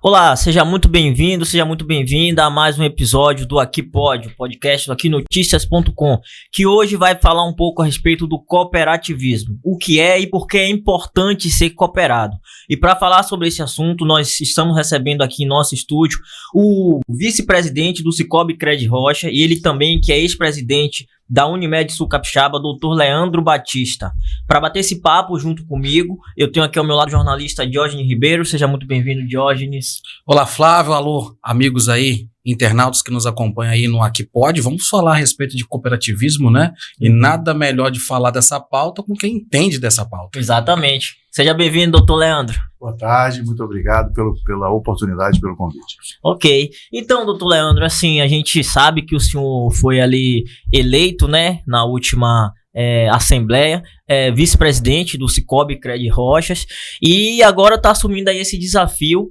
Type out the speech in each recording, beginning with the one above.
Olá, seja muito bem-vindo, seja muito bem-vinda a mais um episódio do Aqui Pode, o podcast do Aquinoticias.com, que hoje vai falar um pouco a respeito do cooperativismo, o que é e por que é importante ser cooperado. E para falar sobre esse assunto, nós estamos recebendo aqui em nosso estúdio o vice-presidente do Sicoob Cred Rocha e ele também que é ex-presidente da Unimed Sul Capixaba, Dr. Leandro Batista. Para bater esse papo junto comigo, eu tenho aqui ao meu lado o jornalista Diógenes Ribeiro. Seja muito bem-vindo, Diógenes. Olá, Flávio. Alô, amigos aí, internautas que nos acompanham aí no Aqui Pode. Vamos falar a respeito de cooperativismo, né? E nada melhor de falar dessa pauta com quem entende dessa pauta. Exatamente. Seja bem-vindo, doutor Leandro. Boa tarde, muito obrigado pela oportunidade, pelo convite. Ok. Então, doutor Leandro, assim, a gente sabe que o senhor foi ali eleito, né, na última Assembleia, vice-presidente do Sicoob Cred Rochas, e agora está assumindo aí esse desafio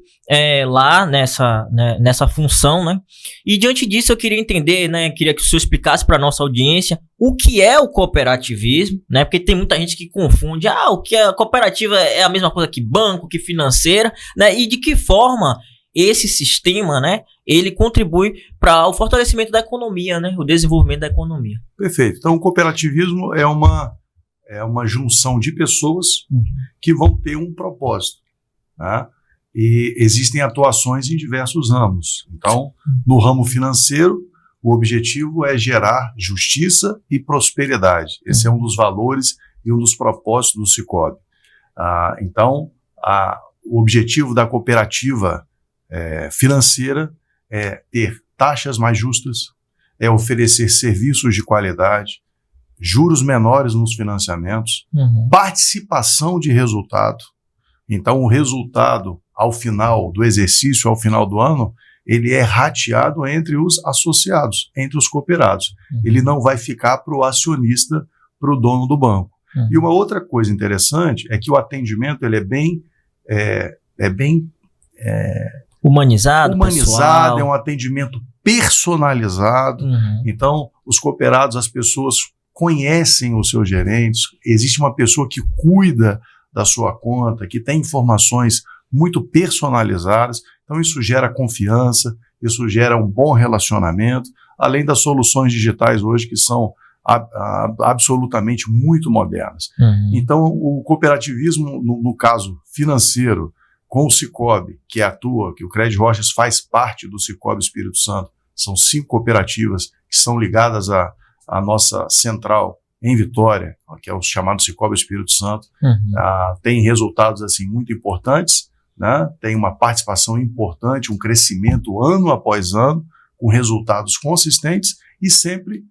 lá nessa função, né? E diante disso eu queria entender, né? Queria que o senhor explicasse para nossa audiência o que é o cooperativismo, né? Porque tem muita gente que confunde, o que a cooperativa é a mesma coisa que banco, que financeira, né? E de que forma esse sistema, né, ele contribui para o fortalecimento da economia, né, o desenvolvimento da economia. Perfeito. Então, o cooperativismo é uma junção de pessoas que vão ter um propósito, né? E existem atuações em diversos ramos. Então, no ramo financeiro, o objetivo é gerar justiça e prosperidade. Esse é um dos valores e um dos propósitos do Sicoob. Então, o objetivo da cooperativa financeira é ter taxas mais justas, é oferecer serviços de qualidade, juros menores nos financiamentos, participação de resultado. Então, o resultado ao final do exercício, ao final do ano, ele é rateado entre os associados, entre os cooperados. Ele não vai ficar para o acionista, para o dono do banco. E uma outra coisa interessante é que o atendimento ele é bem humanizado, pessoal. É um atendimento personalizado. Então, os cooperados, as pessoas conhecem os seus gerentes, existe uma pessoa que cuida da sua conta, que tem informações muito personalizadas, então isso gera confiança, isso gera um bom relacionamento, além das soluções digitais hoje que são absolutamente muito modernas. Então, o cooperativismo, no caso financeiro, com o Sicoob, que atua, que o Cred Rochas faz parte do Sicoob Espírito Santo, são 5 cooperativas que são ligadas à nossa central em Vitória, que é o chamado Sicoob Espírito Santo, tem resultados assim muito importantes, né? Tem uma participação importante, um crescimento ano após ano, com resultados consistentes e sempre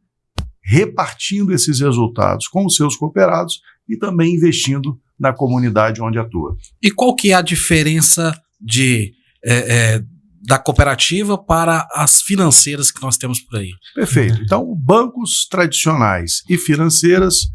repartindo esses resultados com os seus cooperados e também investindo na comunidade onde atua. E qual que é a diferença da cooperativa para as financeiras que nós temos por aí? Perfeito. Então, bancos tradicionais e financeiras,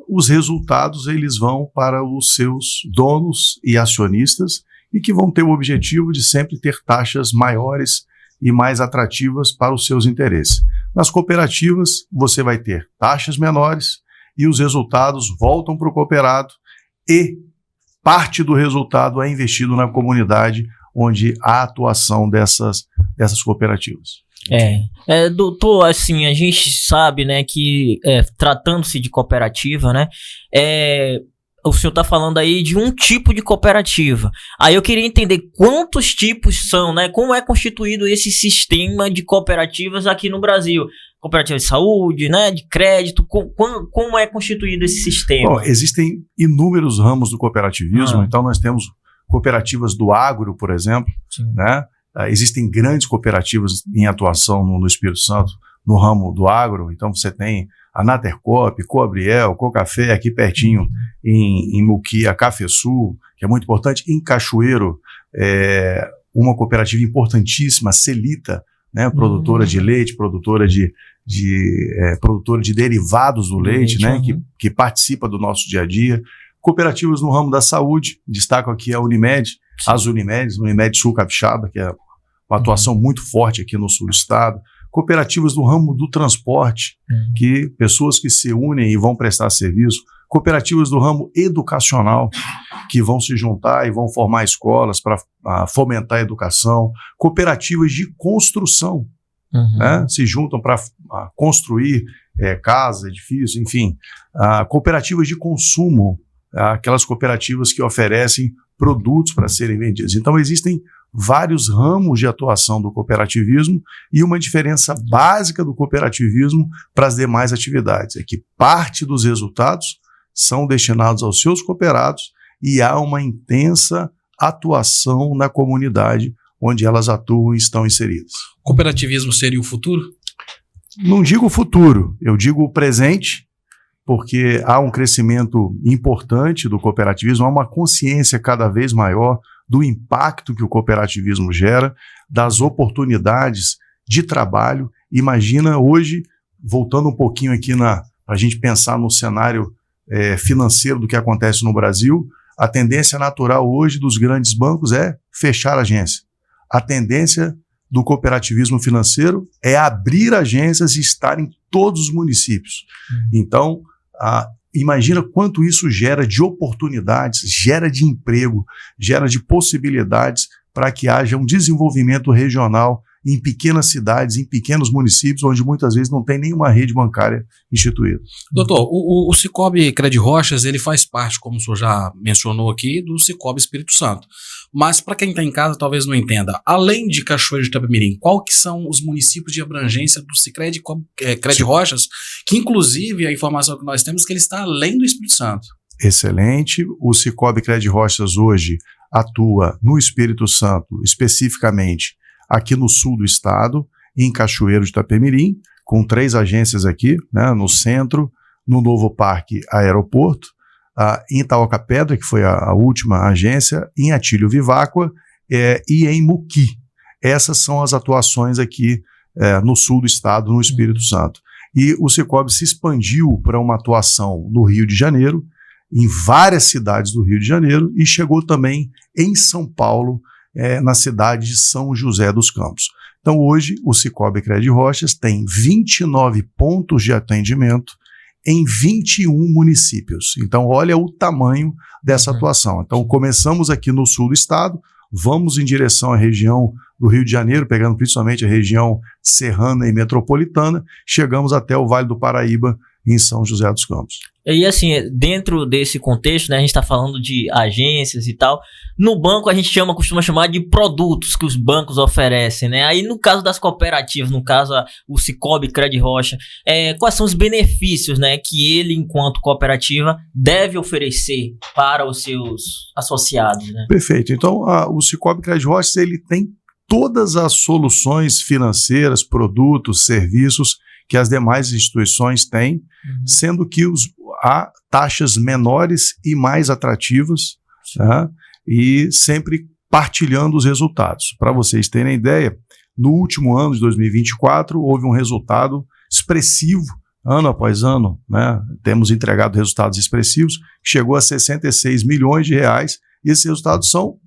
os resultados eles vão para os seus donos e acionistas e que vão ter o objetivo de sempre ter taxas maiores e mais atrativas para os seus interesses. Nas cooperativas, você vai ter taxas menores e os resultados voltam para o cooperado e parte do resultado é investido na comunidade onde há atuação dessas cooperativas. Doutor, assim, a gente sabe, né, que tratando-se de cooperativa, né, o senhor está falando aí de um tipo de cooperativa. Aí eu queria entender quantos tipos são, né? Como é constituído esse sistema de cooperativas aqui no Brasil? Cooperativa de saúde, né? De crédito, como é constituído esse sistema? Bom, existem inúmeros ramos do cooperativismo, então nós temos cooperativas do agro, por exemplo, né? Existem grandes cooperativas em atuação no Espírito Santo, no ramo do agro, então você tem a Natercoop, Coabriel, Cocafé, aqui pertinho em Muquia, Cafesul, que é muito importante, em Cachoeiro, uma cooperativa importantíssima, Celita, né, produtora de leite, produtora de derivados do leite, né, que participa do nosso dia a dia. Cooperativas no ramo da saúde, destaco aqui a Unimed, as Unimed Sul Capixaba, que é uma atuação muito forte aqui no sul do estado. Cooperativas no ramo do transporte, que pessoas que se unem e vão prestar serviço. Cooperativas do ramo educacional, que vão se juntar e vão formar escolas para fomentar a educação, cooperativas de construção, né? Se juntam para construir casas, edifícios, enfim, cooperativas de consumo, aquelas cooperativas que oferecem produtos para serem vendidos. Então existem vários ramos de atuação do cooperativismo e uma diferença básica do cooperativismo para as demais atividades é que parte dos resultados são destinados aos seus cooperados e há uma intensa atuação na comunidade onde elas atuam e estão inseridas. O cooperativismo seria o futuro? Não digo o futuro, eu digo o presente, porque há um crescimento importante do cooperativismo, há uma consciência cada vez maior do impacto que o cooperativismo gera, das oportunidades de trabalho. Imagina hoje, voltando um pouquinho aqui para a gente pensar no cenário financeiro do que acontece no Brasil, a tendência natural hoje dos grandes bancos é fechar agência. A tendência do cooperativismo financeiro é abrir agências e estar em todos os municípios. Então, imagina quanto isso gera de oportunidades, gera de emprego, gera de possibilidades para que haja um desenvolvimento regional em pequenas cidades, em pequenos municípios, onde muitas vezes não tem nenhuma rede bancária instituída. Doutor, o Cicobi Credirochas, ele faz parte, como o senhor já mencionou aqui, do Cicobi Espírito Santo. Mas para quem está em casa talvez não entenda, além de Cachoeiro de Itapemirim, qual que são os municípios de abrangência do Sicredi Credirochas, que inclusive a informação que nós temos é que ele está além do Espírito Santo? Excelente. O Cicobi Credirochas hoje atua no Espírito Santo, especificamente aqui no sul do estado, em Cachoeiro de Itapemirim, com 3 agências aqui, né, no centro, no Novo Parque Aeroporto, em Itaoca-Pedra, que foi a última agência, em Atílio Viváqua e em Muqui. Essas são as atuações aqui no sul do estado, no Espírito Santo. E o Cicobi se expandiu para uma atuação no Rio de Janeiro, em várias cidades do Rio de Janeiro, e chegou também em São Paulo, na cidade de São José dos Campos. Então hoje o Cicobi Credirochas tem 29 pontos de atendimento em 21 municípios. Então olha o tamanho dessa atuação. Então começamos aqui no sul do estado, vamos em direção à região do Rio de Janeiro, pegando principalmente a região serrana e metropolitana, chegamos até o Vale do Paraíba, em São José dos Campos. E assim, dentro desse contexto, né, a gente está falando de agências e tal, no banco a gente costuma chamar de produtos que os bancos oferecem, né? Aí no caso das cooperativas, no caso o Cicobi Credirochas, quais são os benefícios, né, que ele, enquanto cooperativa, deve oferecer para os seus associados, né? Perfeito. Então o Cicobi Credirochas, ele tem todas as soluções financeiras, produtos, serviços que as demais instituições têm, sendo que há taxas menores e mais atrativas, tá? E sempre partilhando os resultados. Para vocês terem ideia, no último ano de 2024, houve um resultado expressivo, ano após ano, né? Temos entregado resultados expressivos, que chegou a 66 milhões de reais, e esses resultados são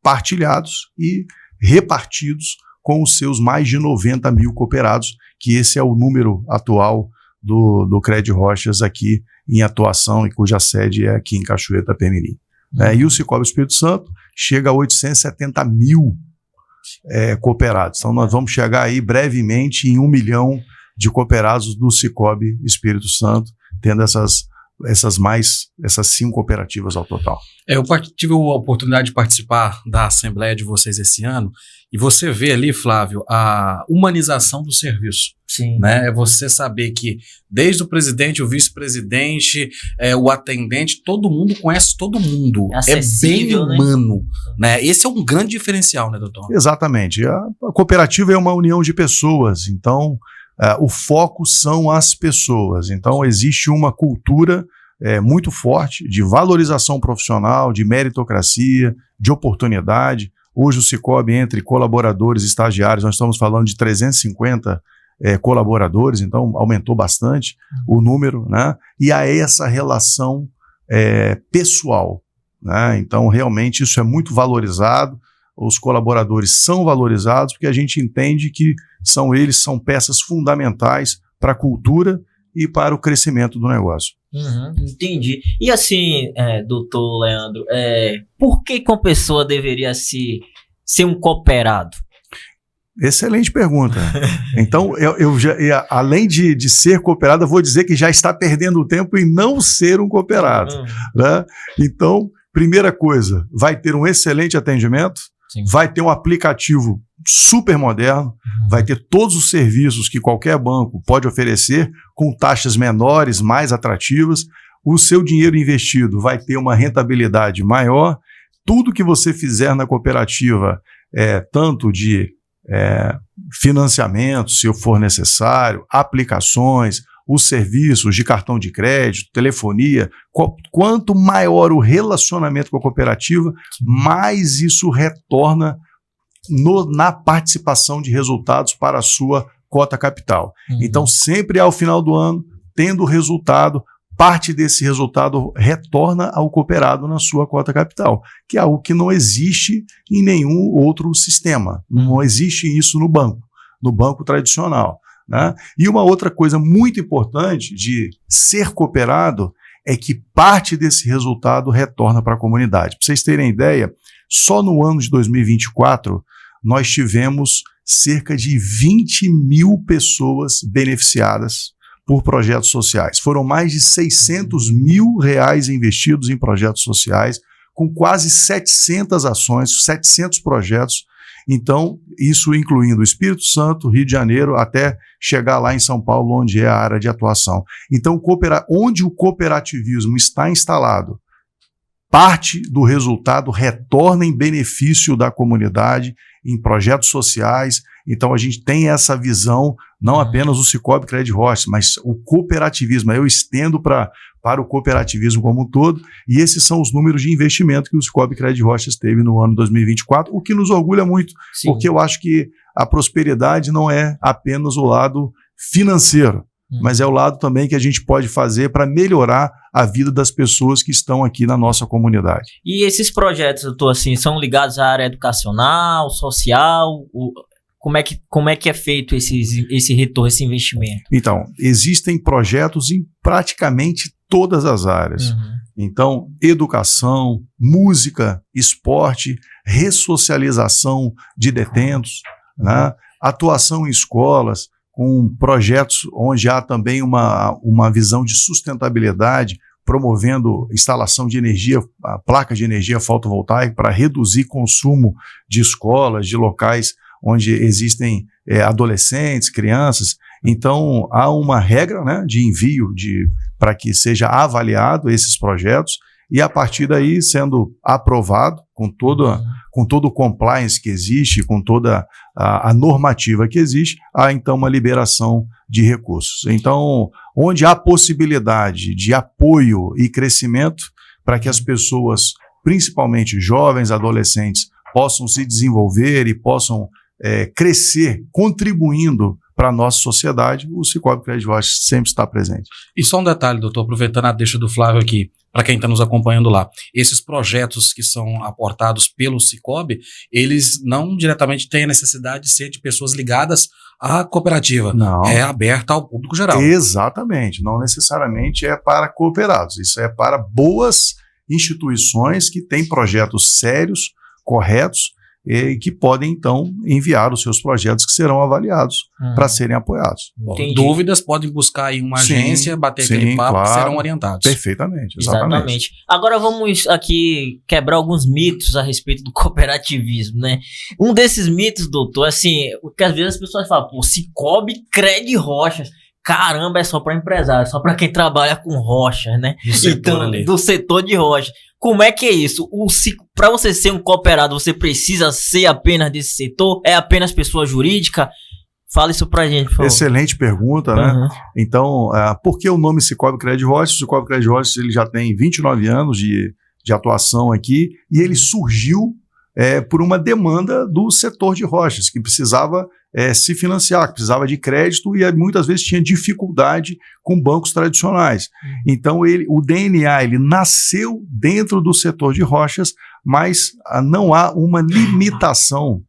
partilhados e repartidos com os seus mais de 90 mil cooperados, que esse é o número atual do Credirochas aqui em atuação e cuja sede é aqui em Cachoeiro de Itapemirim. E o Cicobi Espírito Santo chega a 870 mil cooperados. Então nós vamos chegar aí brevemente em 1 milhão de cooperados do Cicobi Espírito Santo, tendo essas 5 cooperativas ao total. Eu tive a oportunidade de participar da assembleia de vocês esse ano, e você vê ali, Flávio, a humanização do serviço. Sim. Né? É você saber que desde o presidente, o vice-presidente, o atendente, todo mundo conhece todo mundo. É bem humano. Né? Esse é um grande diferencial, né, doutor? Exatamente. A cooperativa é uma união de pessoas, então o foco são as pessoas. Então existe uma cultura muito forte de valorização profissional, de meritocracia, de oportunidade. Hoje o Cicobi, entre colaboradores e estagiários, nós estamos falando de 350 colaboradores, então aumentou bastante o número, né? E há essa relação pessoal, né? Então realmente isso é muito valorizado, os colaboradores são valorizados porque a gente entende que eles são peças fundamentais para a cultura e para o crescimento do negócio. Entendi. E assim, doutor Leandro, por que uma pessoa deveria se ser um cooperado? Excelente pergunta. Então, eu já, além de ser cooperado, eu vou dizer que já está perdendo tempo em não ser um cooperado. Né? Então, primeira coisa, vai ter um excelente atendimento, Sim. vai ter um aplicativo super moderno, vai ter todos os serviços que qualquer banco pode oferecer, com taxas menores, mais atrativas. O seu dinheiro investido vai ter uma rentabilidade maior. Tudo que você fizer na cooperativa, tanto de financiamento, se for necessário, aplicações, os serviços de cartão de crédito, telefonia, quanto maior o relacionamento com a cooperativa, mais isso retorna na participação de resultados para a sua cota capital. Então, sempre ao final do ano, tendo resultado, parte desse resultado retorna ao cooperado na sua cota capital, que é algo que não existe em nenhum outro sistema. Não existe isso no banco tradicional. Né? E uma outra coisa muito importante de ser cooperado é que parte desse resultado retorna para a comunidade. Para vocês terem ideia, só no ano de 2024, nós tivemos cerca de 20 mil pessoas beneficiadas por projetos sociais. Foram mais de 600 mil reais investidos em projetos sociais, com quase 700 ações, 700 projetos. Então, isso incluindo o Espírito Santo, Rio de Janeiro, até chegar lá em São Paulo, onde é a área de atuação. Então, onde o cooperativismo está instalado, parte do resultado retorna em benefício da comunidade, em projetos sociais. Então, a gente tem essa visão, não apenas o Sicoob Cred Rochas, mas o cooperativismo. Eu estendo para o cooperativismo como um todo, e esses são os números de investimento que o Sicoob Cred Rochas teve no ano 2024, o que nos orgulha muito, Sim. porque eu acho que a prosperidade não é apenas o lado financeiro, mas é o lado também que a gente pode fazer para melhorar a vida das pessoas que estão aqui na nossa comunidade. E esses projetos, doutor, assim, são ligados à área educacional, social? Como é que é feito esse retorno, esse investimento? Então, existem projetos em praticamente todas as áreas. Então, educação, música, esporte, ressocialização de detentos, né? Atuação em escolas, com projetos onde há também uma visão de sustentabilidade, promovendo instalação de energia, placa de energia fotovoltaica para reduzir consumo de escolas, de locais onde existem adolescentes, crianças. Então, há uma regra, né, de envio para que seja avaliado esses projetos e, a partir daí, sendo aprovado com todo o compliance que existe, com toda a normativa que existe, há, então, uma liberação de recursos. Então, onde há possibilidade de apoio e crescimento para que as pessoas, principalmente jovens, adolescentes, possam se desenvolver e possam crescer, contribuindo para a nossa sociedade, o Sicoob Cred Rochas sempre está presente. E só um detalhe, doutor, aproveitando a deixa do Flávio aqui, para quem está nos acompanhando lá, esses projetos que são aportados pelo Sicoob, eles não diretamente têm a necessidade de ser de pessoas ligadas à cooperativa. Não. É aberta ao público geral. Exatamente, não necessariamente é para cooperados, isso é para boas instituições que têm projetos sérios, corretos, e que podem, então, enviar os seus projetos que serão avaliados para serem apoiados. Entendi. Dúvidas, podem buscar aí uma agência, bater aquele papo, claro, serão orientados. Perfeitamente, exatamente. Agora vamos aqui quebrar alguns mitos a respeito do cooperativismo, né? Um desses mitos, doutor, assim, que às vezes as pessoas falam, pô, Sicoob Cred Rochas, caramba, é só para empresário, só para quem trabalha com rochas, né? Do setor de rochas. Como é que é isso? Para você ser um cooperado, você precisa ser apenas desse setor? É apenas pessoa jurídica? Fala isso pra gente, por favor. Excelente pergunta, né? Então, por que o nome Sicoob Cred Rochas? O Sicoob Cred Rochas, ele já tem 29 anos de atuação aqui e ele surgiu por uma demanda do setor de rochas, que precisava se financiar, que precisava de crédito e muitas vezes tinha dificuldade com bancos tradicionais. Então, o DNA ele nasceu dentro do setor de rochas, mas não há uma limitação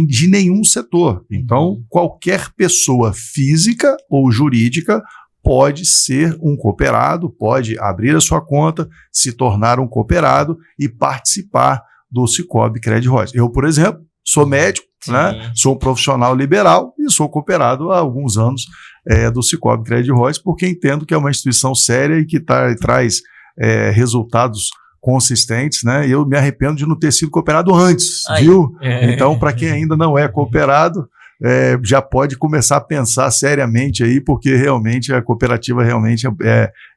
de nenhum setor. Então, qualquer pessoa física ou jurídica pode ser um cooperado, pode abrir a sua conta, se tornar um cooperado e participar do Cicobi Credit Royalties. Eu, por exemplo, sou médico, né? Sou um profissional liberal e sou cooperado há alguns anos do Cicobi Credit Royalties, porque entendo que é uma instituição séria e que traz resultados consistentes, né? E eu me arrependo de não ter sido cooperado antes, viu? Então, para quem ainda não é cooperado, já pode começar a pensar seriamente aí, porque realmente a cooperativa realmente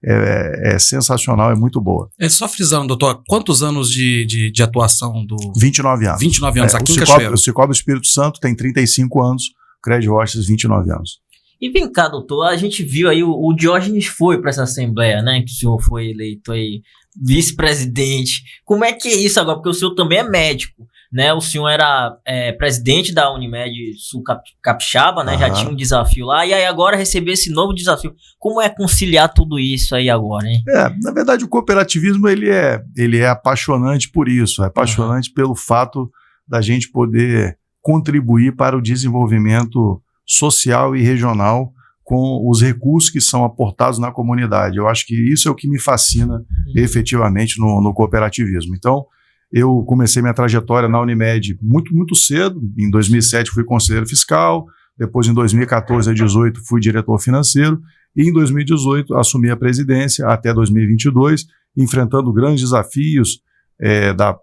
é sensacional, é muito boa. Só frisando, doutor, quantos anos de atuação do... 29 anos. 29 anos, aqui em Cachoeira. O Cicobi Espírito Santo tem 35 anos, o Credit Royalties 29 anos. E vem cá, doutor, a gente viu aí, o Diógenes foi para essa assembleia, né, que o senhor foi eleito aí vice-presidente. Como é que é isso agora? Porque o senhor também é médico, né? O senhor era presidente da Unimed Sul Capixaba, né? Já tinha um desafio lá, e aí agora receber esse novo desafio. Como é conciliar tudo isso aí agora, hein? Na verdade, o cooperativismo ele é apaixonante por isso, é apaixonante pelo fato da gente poder contribuir para o desenvolvimento social e regional com os recursos que são aportados na comunidade. Eu acho que isso é o que me fascina efetivamente no cooperativismo. Então, eu comecei minha trajetória na Unimed muito, muito cedo. Em 2007 fui conselheiro fiscal, depois em 2014 a 2018 fui diretor financeiro e em 2018 assumi a presidência até 2022, enfrentando grandes desafios,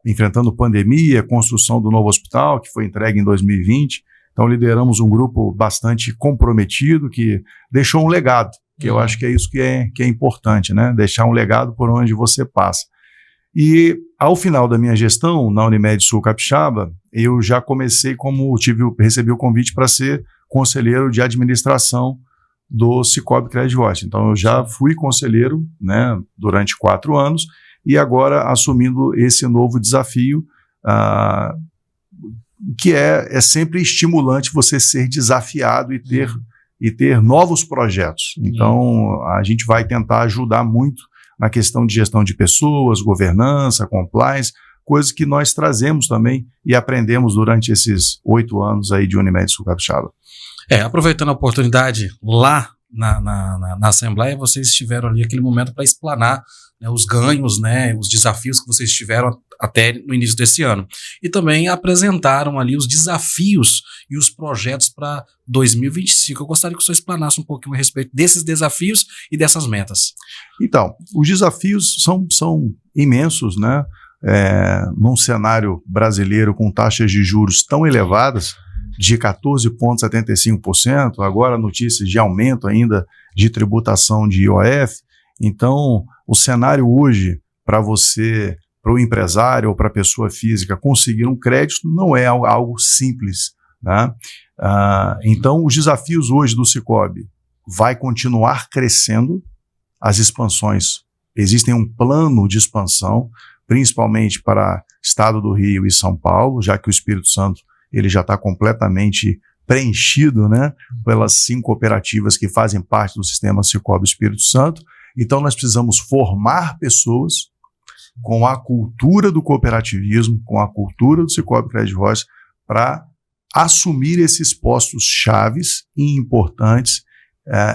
enfrentando pandemia, construção do novo hospital, que foi entregue em 2020. Então, lideramos um grupo bastante comprometido, que deixou um legado, que eu acho que é isso que é importante, né? Deixar um legado por onde você passa. E, ao final da minha gestão, na Unimed Sul Capixaba, eu já comecei recebi o convite para ser conselheiro de administração do Cicobi Credit Royalties. Então, eu já fui conselheiro, né, durante 4 anos, e agora assumindo esse novo desafio, que é sempre estimulante você ser desafiado e ter novos projetos. Então, a gente vai tentar ajudar muito na questão de gestão de pessoas, governança, compliance, coisas que nós trazemos também e aprendemos durante esses 8 anos aí de Unimed Sul Capixaba. Aproveitando a oportunidade, lá na Assembleia, vocês estiveram ali aquele momento para explanar, né, os ganhos, né, os desafios que vocês tiveram até no início desse ano. E também apresentaram ali os desafios e os projetos para 2025. Eu gostaria que o senhor explanasse um pouquinho a respeito desses desafios e dessas metas. Então, os desafios são imensos, né? Num cenário brasileiro com taxas de juros tão elevadas, de 14,75%, agora notícias de aumento ainda de tributação de IOF. Então, o cenário hoje para o empresário ou para a pessoa física conseguir um crédito não é algo simples, né? Então, os desafios hoje do Cicobi vai continuar crescendo, as expansões, existem um plano de expansão, principalmente para Estado do Rio e São Paulo, já que o Espírito Santo ele já está completamente preenchido, né, pelas 5 cooperativas que fazem parte do sistema Cicobi Espírito Santo. Então, nós precisamos formar pessoas com a cultura do cooperativismo, com a cultura do Cicobi Credit Royalties, para assumir esses postos chaves e importantes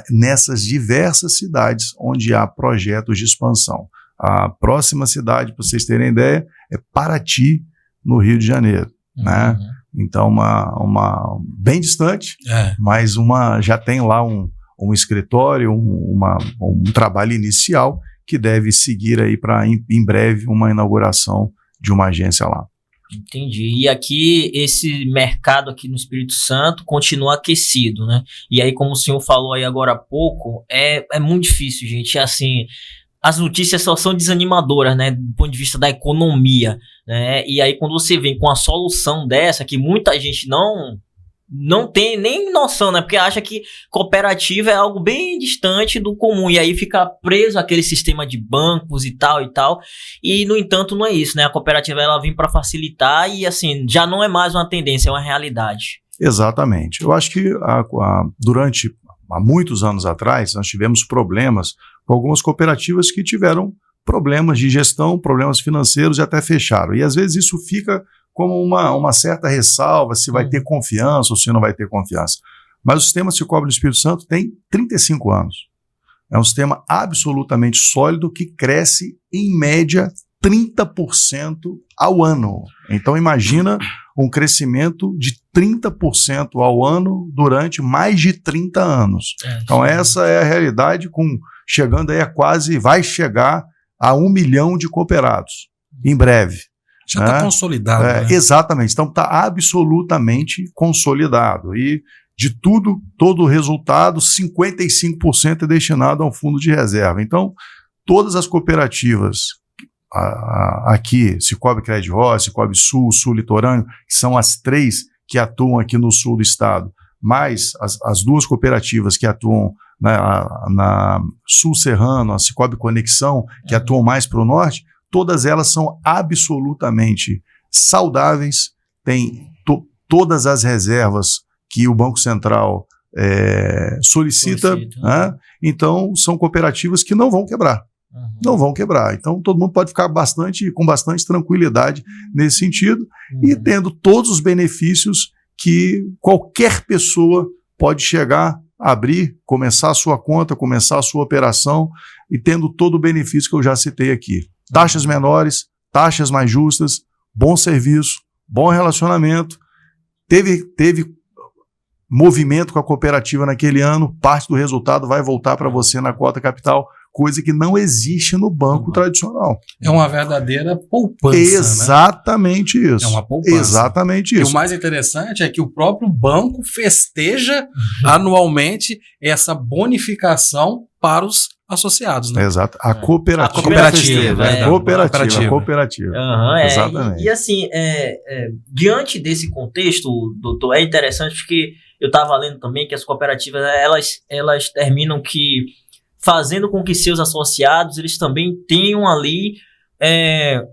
nessas diversas cidades onde há projetos de expansão. A próxima cidade, para vocês terem ideia, é Paraty, no Rio de Janeiro, né? Então, uma bem distante, mas já tem lá um escritório, um trabalho inicial que deve seguir aí para, em breve, uma inauguração de uma agência lá. Entendi. E aqui, esse mercado aqui no Espírito Santo continua aquecido, né? E aí, como o senhor falou aí agora há pouco, é muito difícil, gente. É assim, as notícias só são desanimadoras, né? Do ponto de vista da economia, né? E aí, quando você vem com a solução dessa, que muita gente não tem nem noção, né? Porque acha que cooperativa é algo bem distante do comum, e aí fica preso àquele sistema de bancos e tal, e no entanto não é isso, né? A cooperativa ela vem para facilitar e assim, já não é mais uma tendência, é uma realidade. Exatamente. Eu acho que há muitos anos atrás, nós tivemos problemas com algumas cooperativas que tiveram problemas de gestão, problemas financeiros e até fecharam. E às vezes isso fica como uma certa ressalva, se vai ter confiança ou se não vai ter confiança. Mas o sistema Cicobi no Espírito Santo tem 35 anos. É um sistema absolutamente sólido que cresce, em média, 30% ao ano. Então imagina um crescimento de 30% ao ano durante mais de 30 anos. Então essa é a realidade, chegando aí vai chegar a 1 milhão de cooperados em breve. Já está consolidado. Né? Exatamente. Então está absolutamente consolidado. E de todo o resultado, 55% é destinado a um fundo de reserva. Então, todas as cooperativas aqui, Cicobi Crédito Rocha, Cicobi Sul, Sul Litorâneo, que são as 3 que atuam aqui no sul do estado, mais as 2 cooperativas que atuam na Sul Serrano, a Cicobi Conexão, que atuam mais para o norte, todas elas são absolutamente saudáveis, têm todas as reservas que o Banco Central solicita. Né? Então, são cooperativas que não vão quebrar. Não vão quebrar. Então, todo mundo pode ficar com bastante tranquilidade nesse sentido e tendo todos os benefícios que qualquer pessoa pode chegar, abrir, começar a sua conta, começar a sua operação e tendo todo o benefício que eu já citei aqui. Taxas menores, taxas mais justas, bom serviço, bom relacionamento. Teve movimento com a cooperativa naquele ano, parte do resultado vai voltar para você na cota capital, coisa que não existe no banco tradicional. É uma verdadeira poupança. Exatamente, né? Isso. É uma poupança. Exatamente isso. E o mais interessante é que o próprio banco festeja anualmente essa bonificação para os associados, né? Exato. A cooperativa. Cooperativa. Exatamente. E assim, diante desse contexto, doutor, é interessante porque eu estava lendo também que as cooperativas, elas terminam fazendo com que seus associados, eles também tenham ali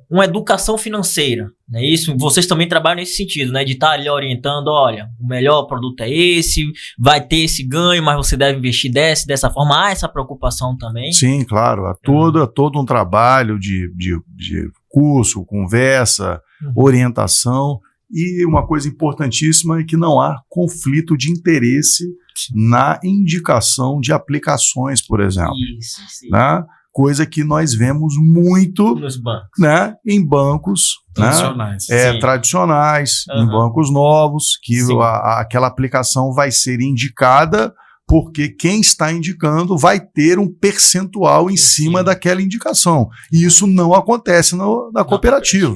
uma educação financeira, né? Isso, vocês também trabalham nesse sentido, né? De estar ali orientando, olha, o melhor produto é esse, vai ter esse ganho, mas você deve investir dessa forma. Há essa preocupação também? Sim, claro. Há todo um trabalho de curso, conversa, orientação, e uma coisa importantíssima é que não há conflito de interesse na indicação de aplicações, por exemplo. Isso, sim. Né? Coisa que nós vemos muito nos bancos, né? Em bancos tradicionais, tradicionais, em bancos novos, que aquela aplicação vai ser indicada porque quem está indicando vai ter um percentual em cima daquela indicação. E isso não acontece na cooperativa.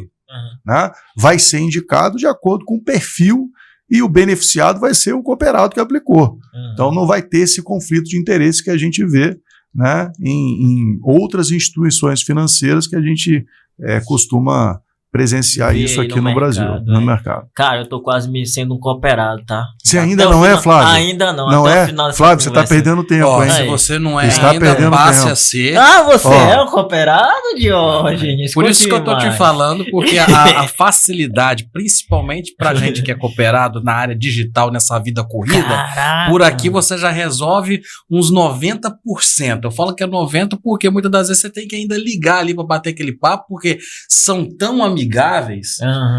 Né? Vai ser indicado de acordo com o perfil e o beneficiado vai ser o cooperado que aplicou. Então não vai ter esse conflito de interesse que a gente vê, né, em outras instituições financeiras que a gente costuma presenciar isso aqui no Brasil, no mercado. Cara, eu tô quase me sendo um cooperado, tá? Você ainda não é, Flávio? Ainda não. Não é? Flávio, você tá perdendo tempo, hein? Se você não é está ainda, passe a ser. Você é um cooperado, Diógenes? Por isso que eu tô te falando, porque a facilidade, principalmente pra gente que é cooperado na área digital, nessa vida corrida, por aqui você já resolve uns 90%. Eu falo que é 90% porque muitas das vezes você tem que ainda ligar ali pra bater aquele papo, porque são tão amigáveis,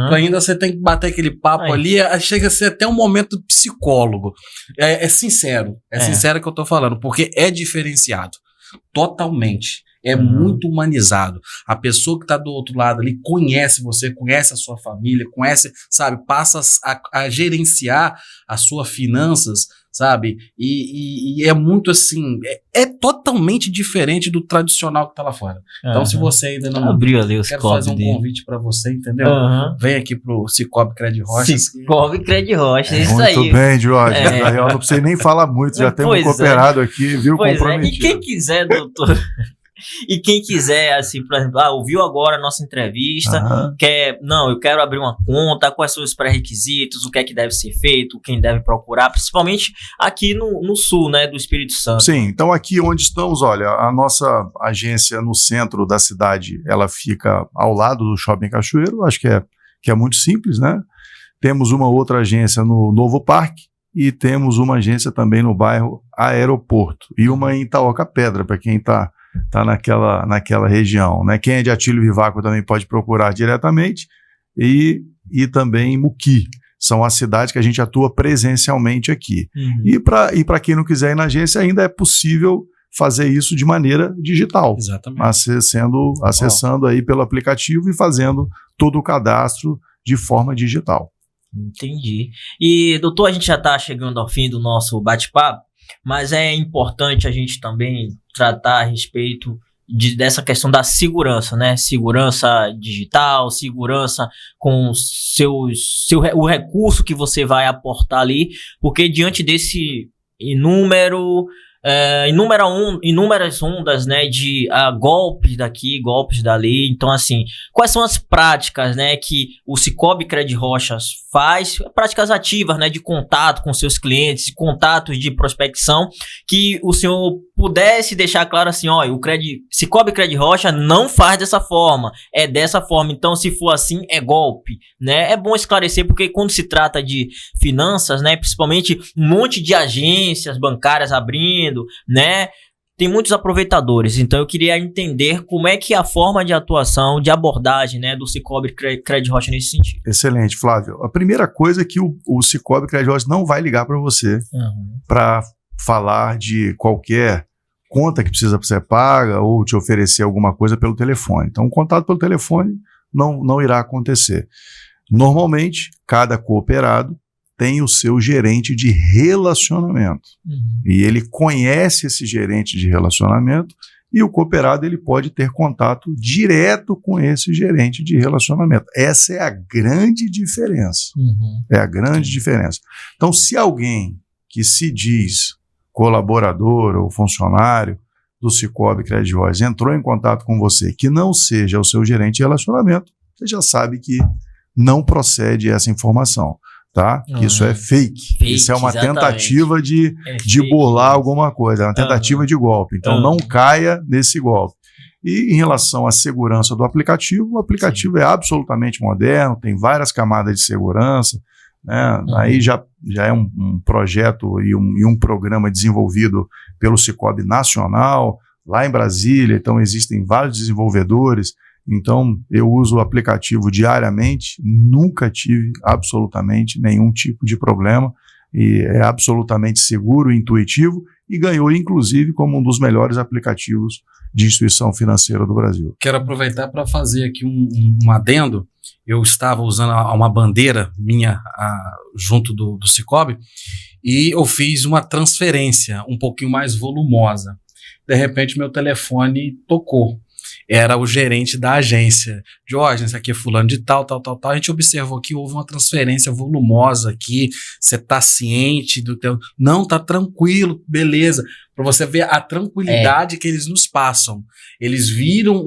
que ainda você tem que bater aquele papo ali, chega a ser até um momento psicólogo. É sincero, sincero que eu tô falando, porque é diferenciado, totalmente. É muito humanizado. A pessoa que está do outro lado ali conhece você, conhece a sua família, conhece, sabe, passa a gerenciar as suas finanças, sabe? E é muito assim, é totalmente diferente do tradicional que tá lá fora. Então, se você ainda não abriu ali, quero fazer um convite para você, entendeu? Vem aqui pro Cicobi Crédito Rocha. Cicobi Crédito Rocha, é isso aí. Muito bem, Jorge. Eu não precisei nem falar muito, já temos um cooperado aqui, viu, comprometido. E quem quiser, doutor... E quem quiser, assim, por exemplo, ouviu agora a nossa entrevista, eu quero abrir uma conta, quais são os pré-requisitos, o que é que deve ser feito, quem deve procurar, principalmente aqui no sul, né, do Espírito Santo. Sim, então aqui onde estamos, olha, a nossa agência no centro da cidade, ela fica ao lado do Shopping Cachoeiro, acho que é muito simples, né? Temos uma outra agência no Novo Parque e temos uma agência também no bairro Aeroporto e uma em Itaoca Pedra, para quem está naquela região, né? Quem é de Atílio Vivaco também pode procurar diretamente e também em Muqui. São as cidades que a gente atua presencialmente aqui. E para quem não quiser ir na agência, ainda é possível fazer isso de maneira digital. Exatamente. Acessando aí pelo aplicativo e fazendo todo o cadastro de forma digital. Entendi. E, doutor, a gente já está chegando ao fim do nosso bate-papo, mas é importante a gente também tratar a respeito dessa questão da segurança, né? Segurança digital, segurança com o recurso que você vai aportar ali, porque diante desse inúmeras ondas, né, de golpes daqui, golpes dali. Então, assim, quais são as práticas, né, que o Cicobi Cred Rochas faz, práticas ativas, né, de contato com seus clientes, de contatos de prospecção, que o senhor pudesse deixar claro assim, ó, o Cicobi Cred Rocha não faz dessa forma, é dessa forma, então se for assim, é golpe, né? É bom esclarecer, porque quando se trata de finanças, né, principalmente um monte de agências bancárias abrindo, né, tem muitos aproveitadores, então eu queria entender como é que é a forma de atuação, de abordagem, né, do Cicobi Cred Rocha nesse sentido. Excelente, Flávio. A primeira coisa é que o Cicobi Cred Rocha não vai ligar para você para falar de qualquer conta que precisa ser paga ou te oferecer alguma coisa pelo telefone. Então, o contato pelo telefone não irá acontecer. Normalmente, cada cooperado tem o seu gerente de relacionamento. E ele conhece esse gerente de relacionamento e o cooperado ele pode ter contato direto com esse gerente de relacionamento. Essa é a grande diferença. É a grande diferença. Então, se alguém que se diz colaborador ou funcionário do Cicobi Cred Rocha entrou em contato com você que não seja o seu gerente de relacionamento, você já sabe que não procede essa informação, tá? Que isso é fake. Isso é uma tentativa de burlar alguma coisa, é uma tentativa de golpe. Então não caia nesse golpe. E em relação à segurança do aplicativo, o aplicativo é absolutamente moderno, tem várias camadas de segurança, né? Aí já é um projeto e um programa desenvolvido pelo Cicobi Nacional, lá em Brasília. Então existem vários desenvolvedores. Então eu uso o aplicativo diariamente, nunca tive absolutamente nenhum tipo de problema, e é absolutamente seguro e intuitivo, e ganhou inclusive como um dos melhores aplicativos de instituição financeira do Brasil. Quero aproveitar para fazer aqui um adendo. Eu estava usando uma bandeira minha junto do Cicobi e eu fiz uma transferência um pouquinho mais volumosa. De repente, meu telefone tocou. Era o gerente da agência. Diógenes, aqui é fulano de tal. A gente observou que houve uma transferência volumosa aqui. Você está ciente do teu... Não, tá tranquilo, beleza. Para você ver a tranquilidade que eles nos passam. Eles viram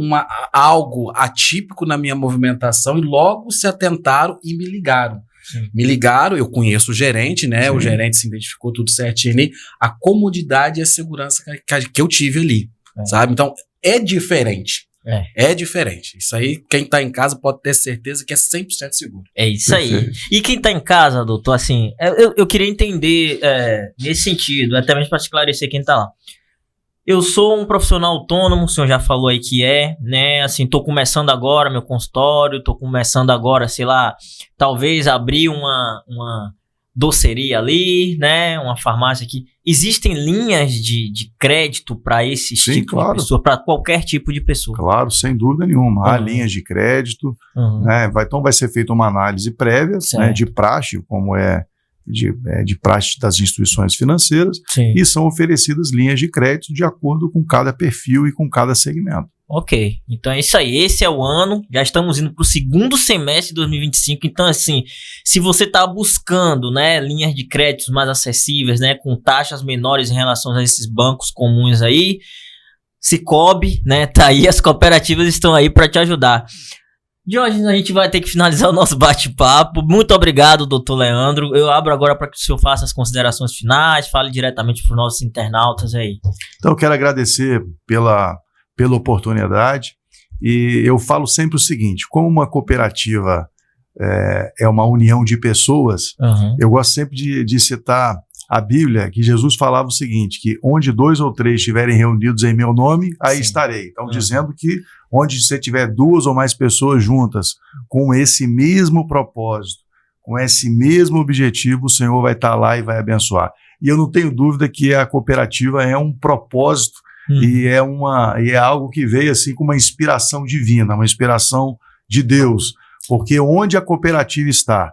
algo atípico na minha movimentação e logo se atentaram e me ligaram. Sim. Me ligaram, eu conheço o gerente, né? Sim. O gerente se identificou tudo certinho ali. A comodidade e a segurança que eu tive ali, sabe? Então, é diferente. É diferente. Isso aí, quem tá em casa pode ter certeza que é 100% seguro. É isso aí. E quem tá em casa, doutor, assim, eu queria entender nesse sentido, até mesmo para esclarecer quem tá lá. Eu sou um profissional autônomo, o senhor já falou aí que né, assim, tô começando agora meu consultório, tô começando agora, sei lá, talvez abrir uma doceria ali, né, uma farmácia aqui. Existem linhas de crédito para esse tipo de pessoa, para qualquer tipo de pessoa? Claro, sem dúvida nenhuma. Há linhas de crédito, né, então vai ser feita uma análise prévia, né, de praxe, como de praxe das instituições financeiras. Sim. E são oferecidas linhas de crédito de acordo com cada perfil e com cada segmento. Ok, então é isso aí, esse é o ano, já estamos indo para o segundo semestre de 2025, então assim, se você está buscando, né, linhas de créditos mais acessíveis, né, com taxas menores em relação a esses bancos comuns aí, Cicobi, né, tá aí, as cooperativas estão aí para te ajudar. Diógenes, a gente vai ter que finalizar o nosso bate-papo. Muito obrigado, doutor Leandro. Eu abro agora para que o senhor faça as considerações finais, fale diretamente para os nossos internautas aí. Então, eu quero agradecer pela oportunidade, e eu falo sempre o seguinte: como uma cooperativa é uma união de pessoas, eu gosto sempre de citar a Bíblia, que Jesus falava o seguinte, que onde 2 ou 3 estiverem reunidos em meu nome, aí estarei. Então, dizendo que onde você tiver 2 ou mais pessoas juntas com esse mesmo propósito, com esse mesmo objetivo, o Senhor vai estar lá e vai abençoar. E eu não tenho dúvida que a cooperativa é um propósito e é algo que veio assim com uma inspiração divina, uma inspiração de Deus, porque onde a cooperativa está,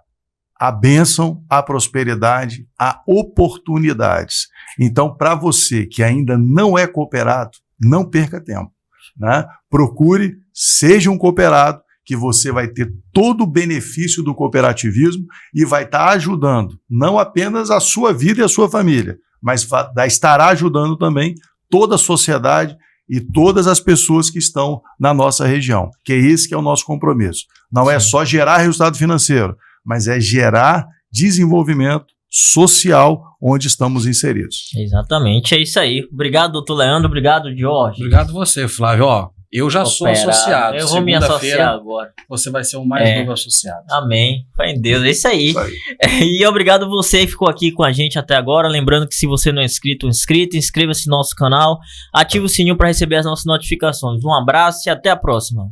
há bênção, há prosperidade, há oportunidades. Então, para você que ainda não é cooperado, não perca tempo, né? Procure, seja um cooperado, que você vai ter todo o benefício do cooperativismo e vai estar ajudando não apenas a sua vida e a sua família, mas estará ajudando também toda a sociedade e todas as pessoas que estão na nossa região, que é esse que é o nosso compromisso. Não é só gerar resultado financeiro, mas é gerar desenvolvimento social onde estamos inseridos. Exatamente, é isso aí. Obrigado, doutor Leandro. Obrigado, Jorge. Obrigado você, Flávio. Ó, eu já sou associado. Eu vou me associar agora. Você vai ser o mais novo associado. Amém. Fé em Deus. É isso aí. Isso aí. E obrigado você que ficou aqui com a gente até agora. Lembrando que se você não é inscrito, inscreva-se no nosso canal. Ative o sininho para receber as nossas notificações. Um abraço e até a próxima.